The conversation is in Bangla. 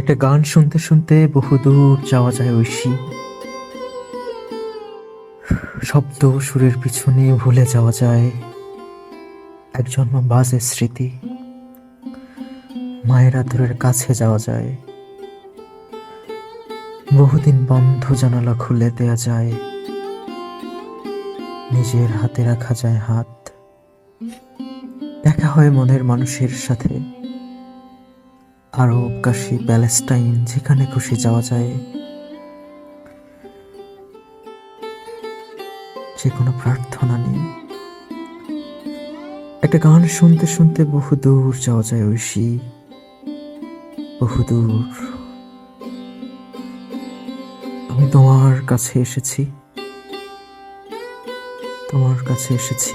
একটা গান শুনতে শুনতে বহুদূর যাওয়া যায় ঐশী। শব্দ সুরের পিছনে ভুলে যাওয়া যায় এক জন্ম বাজে স্মৃতি। মায়ের আদরের কাছে যাওয়া যায়, বহুদিন বন্ধ জানালা খুলে দেয়া যায়, নিজের হাতে রাখা যায় হাত। দেখা হয় মনের মানুষের সাথে, আরব, কাশী, প্যালেস্টাইন, যেখানে খুশি যাওয়া যায়। যে কোনো প্রার্থনা নেই, একটা গান শুনতে শুনতে বহুদূর যাওয়া যায় ঐশী, বহুদূর। আমি তোমার কাছে এসেছি, তোমার কাছে এসেছি।